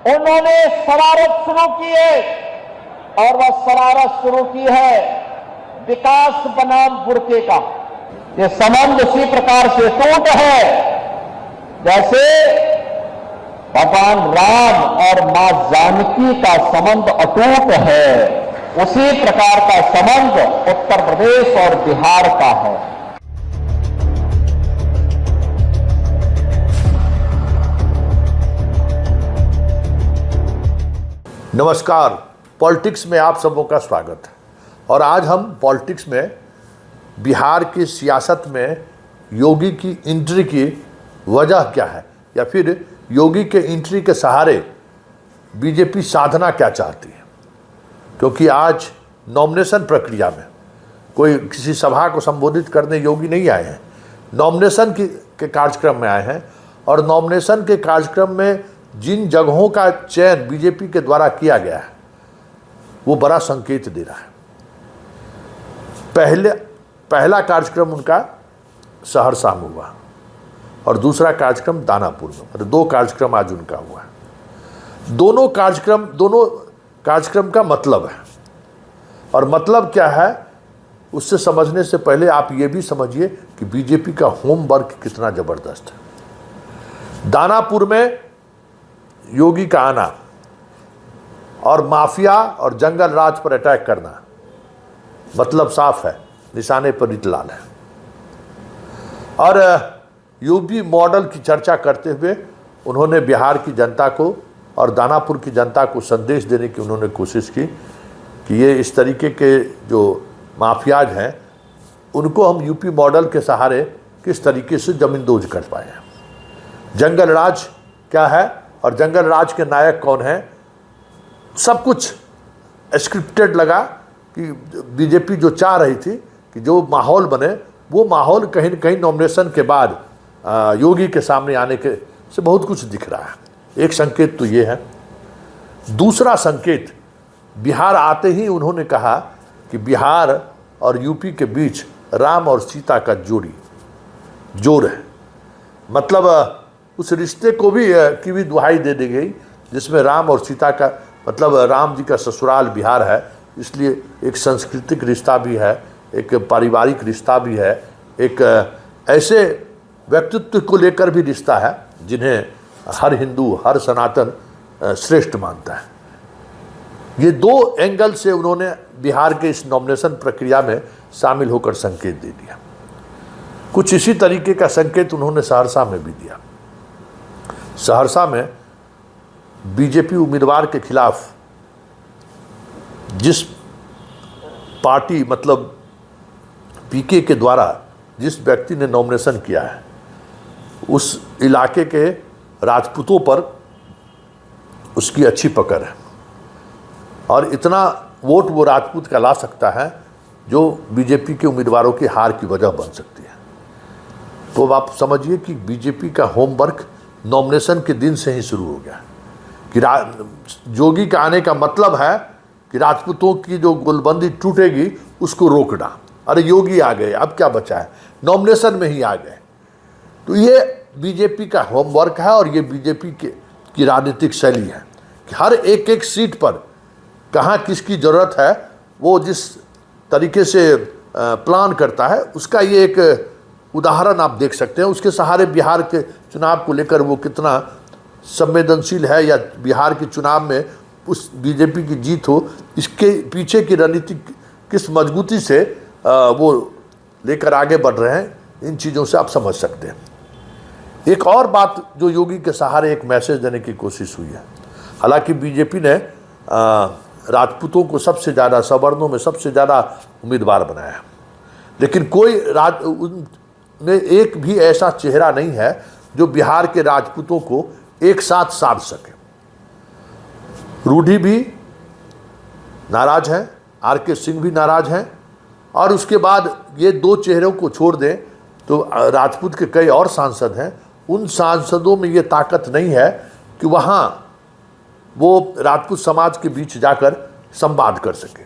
उन्होंने शरारत शुरू की है और वह शरारत शुरू की है विकास बनाम बुरके का। ये संबंध उसी प्रकार से टूट है जैसे भगवान राम और मां जानकी का संबंध अटूट है। उसी प्रकार का संबंध उत्तर प्रदेश और बिहार का है। नमस्कार, पॉलिटिक्स में आप सबों का स्वागत है। और आज हम पॉलिटिक्स में बिहार की सियासत में योगी की एंट्री की वजह क्या है, या फिर योगी के एंट्री के सहारे बीजेपी साधना क्या चाहती है। क्योंकि आज नॉमिनेशन प्रक्रिया में कोई किसी सभा को संबोधित करने योगी नहीं आए हैं, नॉमिनेशन के कार्यक्रम में आए हैं। और नॉमिनेशन के कार्यक्रम में जिन जगहों का चयन बीजेपी के द्वारा किया गया है वो बड़ा संकेत दे रहा है। पहला कार्यक्रम उनका सहरसा में हुआ और दूसरा कार्यक्रम दानापुर में, मतलब दो कार्यक्रम आज उनका हुआ है। दोनों कार्यक्रम का मतलब है, और मतलब क्या है उससे समझने से पहले आप ये भी समझिए कि बीजेपी का होमवर्क कितना ज़बरदस्त है। दानापुर में योगी का आना और माफिया और जंगल राज पर अटैक करना, मतलब साफ है, निशाने पर इतलाल है। और यूपी मॉडल की चर्चा करते हुए उन्होंने बिहार की जनता को और दानापुर की जनता को संदेश देने की उन्होंने कोशिश की कि ये इस तरीके के जो माफियाज हैं उनको हम यूपी मॉडल के सहारे किस तरीके से जमींदोज कर पाए हैं। जंगल राज क्या है और जंगल राज के नायक कौन हैं, सब कुछ स्क्रिप्टेड लगा कि बीजेपी जो चाह रही थी कि जो माहौल बने वो माहौल कहीं न कहीं नॉमिनेशन के बाद योगी के सामने आने के से बहुत कुछ दिख रहा है। एक संकेत तो ये है। दूसरा संकेत, बिहार आते ही उन्होंने कहा कि बिहार और यूपी के बीच राम और सीता का जोड़ है। मतलब उस रिश्ते को भी की भी दुहाई दे दी गई जिसमें राम और सीता का, मतलब राम जी का ससुराल बिहार है, इसलिए एक सांस्कृतिक रिश्ता भी है, एक पारिवारिक रिश्ता भी है, एक ऐसे व्यक्तित्व को लेकर भी रिश्ता है जिन्हें हर हिंदू, हर सनातन श्रेष्ठ मानता है। ये दो एंगल से उन्होंने बिहार के इस नॉमिनेशन प्रक्रिया में शामिल होकर संकेत दे दिया। कुछ इसी तरीके का संकेत उन्होंने सहरसा में भी दिया। सहरसा में बीजेपी उम्मीदवार के खिलाफ जिस पार्टी, मतलब पीके के द्वारा जिस व्यक्ति ने नॉमिनेशन किया है, उस इलाके के राजपूतों पर उसकी अच्छी पकड़ है और इतना वोट वो राजपूत का ला सकता है जो बीजेपी के उम्मीदवारों की हार की वजह बन सकती है। तो आप समझिए कि बीजेपी का होमवर्क नॉमिनेशन के दिन से ही शुरू हो गया कि योगी का आने का मतलब है कि राजपूतों की जो गोलबंदी टूटेगी उसको रोकना। अरे योगी आ गए, अब क्या बचा है, नॉमिनेशन में ही आ गए। तो ये बीजेपी का होमवर्क है और ये बीजेपी की राजनीतिक शैली है कि हर एक सीट पर कहाँ किसकी ज़रूरत है वो जिस तरीके से प्लान करता है, उसका ये एक उदाहरण आप देख सकते हैं। उसके सहारे बिहार के चुनाव को लेकर वो कितना संवेदनशील है, या बिहार के चुनाव में उस बीजेपी की जीत हो, इसके पीछे की रणनीति किस मजबूती से वो लेकर आगे बढ़ रहे हैं, इन चीज़ों से आप समझ सकते हैं। एक और बात जो योगी के सहारे एक मैसेज देने की कोशिश हुई है, हालांकि बीजेपी ने राजपूतों को सबसे ज़्यादा, सवर्णों में सबसे ज़्यादा उम्मीदवार बनाया है, लेकिन कोई उनमें एक भी ऐसा चेहरा नहीं है जो बिहार के राजपूतों को एक साथ साध सके। रूढ़ी भी नाराज हैं, आर.के. सिंह भी नाराज हैं, और उसके बाद ये दो चेहरों को छोड़ दें तो राजपूत के कई और सांसद हैं, उन सांसदों में ये ताकत नहीं है कि वहाँ वो राजपूत समाज के बीच जाकर संवाद कर सके।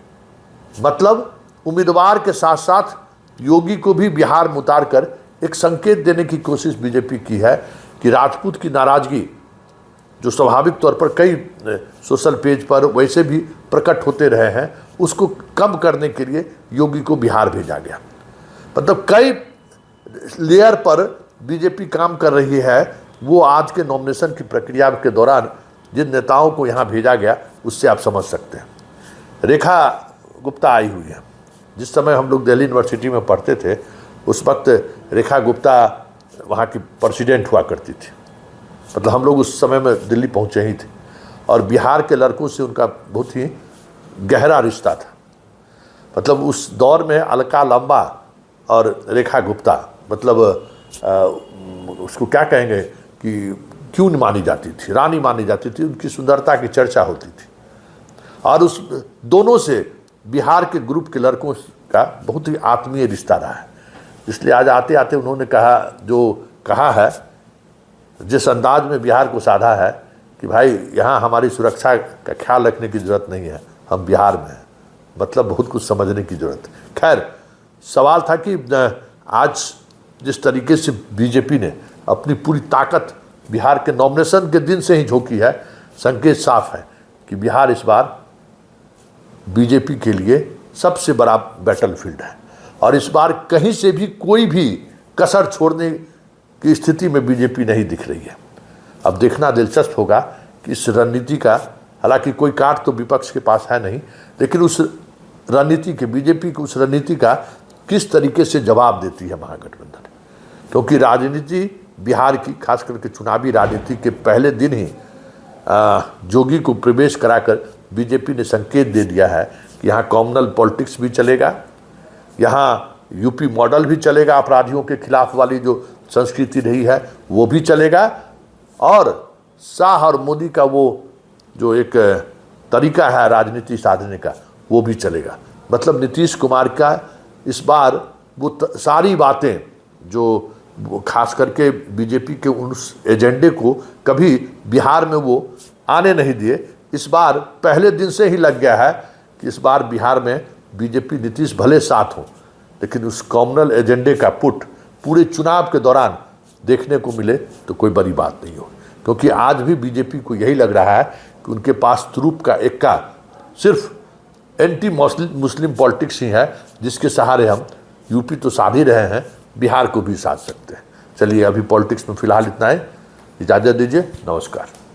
मतलब उम्मीदवार के साथ साथ योगी को भी बिहार में उतार कर एक संकेत देने की कोशिश बीजेपी की है कि राजपूत की नाराजगी जो स्वाभाविक तौर पर कई सोशल पेज पर वैसे भी प्रकट होते रहे हैं, उसको कम करने के लिए योगी को बिहार भेजा गया। मतलब कई लेयर पर बीजेपी काम कर रही है। वो आज के नॉमिनेशन की प्रक्रिया के दौरान जिन नेताओं को यहाँ भेजा गया, उससे आप समझ सकते हैं। रेखा गुप्ता आई हुई है। जिस समय हम लोग दिल्ली यूनिवर्सिटी में पढ़ते थे, उस वक्त रेखा गुप्ता वहाँ की प्रेसिडेंट हुआ करती थी। मतलब हम लोग उस समय में दिल्ली पहुँचे ही थे, और बिहार के लड़कों से उनका बहुत ही गहरा रिश्ता था। मतलब उस दौर में अलका लंबा और रेखा गुप्ता, मतलब उसको क्या कहेंगे कि क्वीन मानी जाती थी, रानी मानी जाती थी। उनकी सुंदरता की चर्चा होती थी, और उस दोनों से बिहार के ग्रुप के लड़कों का बहुत ही आत्मीय रिश्ता रहा है। इसलिए आज आते आते उन्होंने कहा है, जिस अंदाज में बिहार को साधा है कि भाई यहाँ हमारी सुरक्षा का ख्याल रखने की ज़रूरत नहीं है, हम बिहार में हैं। मतलब बहुत कुछ समझने की ज़रूरत है। खैर, सवाल था कि आज जिस तरीके से बीजेपी ने अपनी पूरी ताकत बिहार के नॉमिनेशन के दिन से ही झोंकी है, संकेत साफ है कि बिहार इस बार बीजेपी के लिए सबसे बड़ा बैटलफील्ड है, और इस बार कहीं से भी कोई भी कसर छोड़ने की स्थिति में बीजेपी नहीं दिख रही है। अब देखना दिलचस्प होगा कि इस रणनीति का, हालांकि कोई काट तो विपक्ष के पास है नहीं, लेकिन उस रणनीति के, बीजेपी की उस रणनीति का किस तरीके से जवाब देती है महागठबंधन। क्योंकि राजनीति बिहार की, खास करके चुनावी राजनीति के पहले दिन ही जोगी को प्रवेश कराकर बीजेपी ने संकेत दे दिया है कि यहाँ कॉमनल पॉलिटिक्स भी चलेगा, यहाँ यूपी मॉडल भी चलेगा, अपराधियों के खिलाफ वाली जो संस्कृति रही है वो भी चलेगा, और शाह और मोदी का वो जो एक तरीका है राजनीति साधने का, वो भी चलेगा। मतलब नीतीश कुमार का इस बार वो सारी बातें जो खास करके बीजेपी के उस एजेंडे को कभी बिहार में वो आने नहीं दिए, इस बार पहले दिन से ही लग गया है कि इस बार बिहार में बीजेपी, नीतीश भले साथ हो, लेकिन उस कॉमनल एजेंडे का पुट पूरे चुनाव के दौरान देखने को मिले तो कोई बड़ी बात नहीं हो। क्योंकि आज भी बीजेपी को यही लग रहा है कि उनके पास तुरुप का एक्का सिर्फ एंटी मुस्लिम पॉलिटिक्स ही है, जिसके सहारे हम यूपी तो साध ही रहे हैं, बिहार को भी साध सकते हैं। चलिए, अभी पॉलिटिक्स में फिलहाल इतना है। इजाज़त दीजिए, नमस्कार।